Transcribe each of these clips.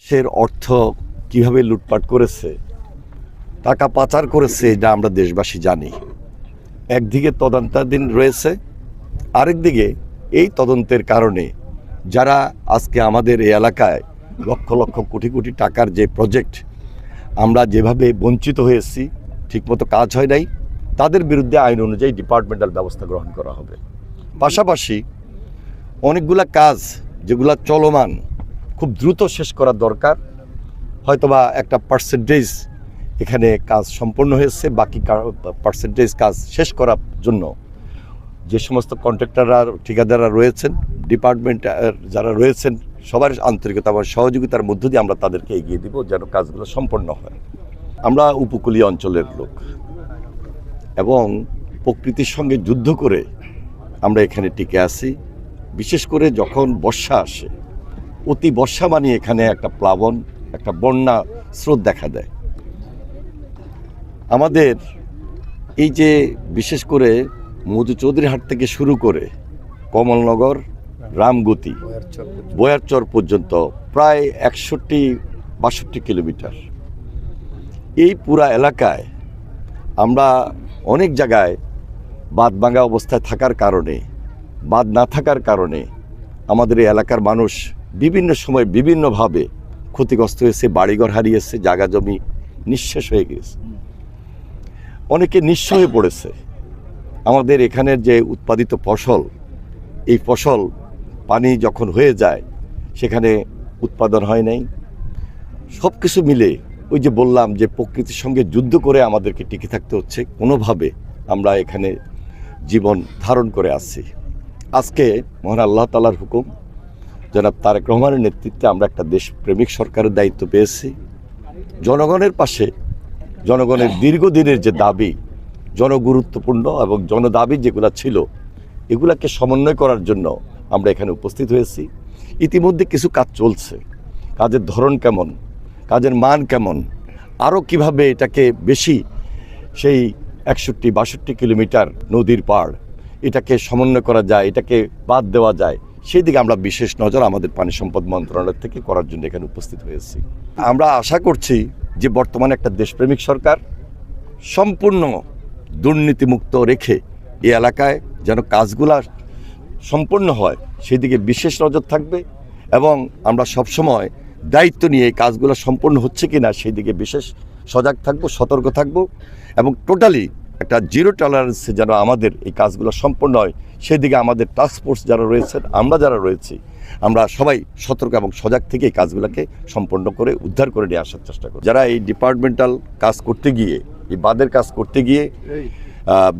দেশের অর্থ কিভাবে লুটপাট করেছে, টাকা পাচার করেছে, এটা আমরা দেশবাসী জানি। একদিকে তদন্তাধীন রয়েছে, আরেকদিকে এই তদন্তের কারণে যারা আজকে আমাদের এই এলাকায় লক্ষ লক্ষ কোটি কোটি টাকার যে প্রজেক্ট আমরা যেভাবে বঞ্চিত হয়েছি, ঠিকমতো কাজ হয় নাই, তাদের বিরুদ্ধে আইন অনুযায়ী ডিপার্টমেন্টাল ব্যবস্থা গ্রহণ করা হবে। পাশাপাশি অনেকগুলা কাজ যেগুলা চলমান খুব দ্রুত শেষ করা দরকার, হয়তোবা একটা পার্সেন্টেজ এখানে কাজ সম্পন্ন হয়েছে, বাকি পার্সেন্টেজ কাজ শেষ করার জন্য যে সমস্ত কন্ট্রাক্টররা ঠিকাদাররা রয়েছেন, ডিপার্টমেন্ট যারা রয়েছেন, সবার আন্তরিকতা এবং সহযোগিতার মধ্য দিয়ে আমরা তাদেরকে এগিয়ে দিব যেন কাজগুলো সম্পন্ন হয়। আমরা উপকূলীয় অঞ্চলের লোক এবং প্রকৃতির সঙ্গে যুদ্ধ করে আমরা এখানে টিকে আছি। বিশেষ করে যখন বর্ষা আসে, অতি বর্ষা মানে এখানে একটা প্লাবন, একটা বন্যা স্রোত দেখা দেয়। আমাদের এই যে বিশেষ করে মধু চৌধুরীহাট থেকে শুরু করে কমলনগর, রামগতি, বয়ারচর পর্যন্ত প্রায় 61-62 কিলোমিটার, এই পুরা এলাকায় আমরা অনেক জায়গায় বাঁধ ভাঙা অবস্থায় থাকার কারণে, বাঁধ না থাকার কারণে আমাদের এই এলাকার মানুষ বিভিন্ন সময় বিভিন্নভাবে ক্ষতিগ্রস্ত হয়েছে, বাড়িঘর হারিয়েছে, জায়গা জমি নিঃশেষ হয়ে গেছে, অনেকে নিঃস্ব হয়ে পড়েছে। আমাদের এখানের যে উৎপাদিত ফসল, এই ফসল পানি যখন হয়ে যায় সেখানে উৎপাদন হয় নাই। সব কিছু মিলে ওই যে বললাম যে প্রকৃতির সঙ্গে যুদ্ধ করে আমাদেরকে টিকে থাকতে হচ্ছে, কোনোভাবে আমরা এখানে জীবন ধারণ করে আসছি। আজকে মহান আল্লাহ তাআলার হুকুম, জনাব তারেক রহমানের নেতৃত্বে আমরা একটা দেশপ্রেমিক সরকারের দায়িত্ব পেয়েছি। জনগণের পাশে, জনগণের দীর্ঘদিনের যে দাবি, জনগুরুত্বপূর্ণ এবং জনদাবি যেগুলো ছিল, এগুলাকে সমন্বয় করার জন্য আমরা এখানে উপস্থিত হয়েছি। ইতিমধ্যে কিছু কাজ চলছে, কাজের ধরন কেমন, কাজের মান কেমন, আরও কিভাবে এটাকে বেশি সেই 61-62 কিলোমিটার নদীর পাড় এটাকে সমন্বয় করা যায়, এটাকে বাদ দেওয়া যায়, সেই দিকে আমরা বিশেষ নজর আমাদের পানি সম্পদ মন্ত্রণালয় থেকে করার জন্য এখানে উপস্থিত হয়েছি। আমরা আশা করছি যে বর্তমানে একটা দেশপ্রেমিক সরকার সম্পূর্ণ দুর্নীতিমুক্ত রেখে এই এলাকায় যেন কাজগুলা সম্পন্ন হয় সেই দিকে বিশেষ নজর থাকবে, এবং আমরা সবসময় দায়িত্ব নিয়ে এই কাজগুলো সম্পন্ন হচ্ছে কিনা সেই দিকে বিশেষ সজাগ থাকব, সতর্ক থাকব, এবং টোটালি একটা জিরো টলারেন্সে যেন আমাদের এই কাজগুলো সম্পন্ন হয় সেই দিকে আমাদের টাস্ক ফোর্স যারা রয়েছেন, আমরা যারা রয়েছি, আমরা সবাই সতর্ক এবং সজাগ থেকে এই কাজগুলোকে সম্পন্ন করে উদ্ধার করে নিয়ে আসার চেষ্টা করি। যারা এই ডিপার্টমেন্টাল কাজ করতে গিয়ে, এই বাঁধের কাজ করতে গিয়ে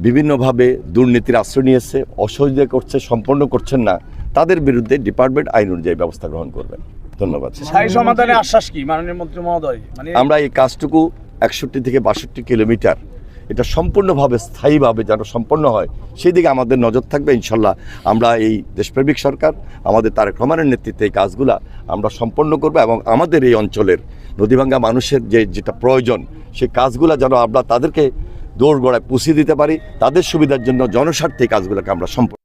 বিভিন্নভাবে দুর্নীতির আশ্রয় নিয়েছে, অসহযোগিতা করছে, সম্পন্ন করছেন না, তাদের বিরুদ্ধে ডিপার্টমেন্ট আইন অনুযায়ী ব্যবস্থা গ্রহণ করবেন। ধন্যবাদ। স্থায়ী সমাধানের আশ্বাস কি মাননীয় মন্ত্রী মহোদয়? আমরা এই কাজটুকু 61-62 কিলোমিটার এটা সম্পূর্ণভাবে স্থায়ীভাবে যেন সম্পন্ন হয় সেই দিকে আমাদের নজর থাকবে। ইনশাল্লাহ আমরা এই দেশপ্রেমিক সরকার, আমাদের তারেক রহমানের নেতৃত্বে এই কাজগুলা আমরা সম্পন্ন করব, এবং আমাদের এই অঞ্চলের নদীভাঙ্গা মানুষের যেটা প্রয়োজন সেই কাজগুলা যেন আমরা তাদেরকে দৌড়গড়ায় পৌঁছে দিতে পারি, তাদের সুবিধার জন্য জনস্বার্থে এই কাজগুলোকে আমরা সম্পন্ন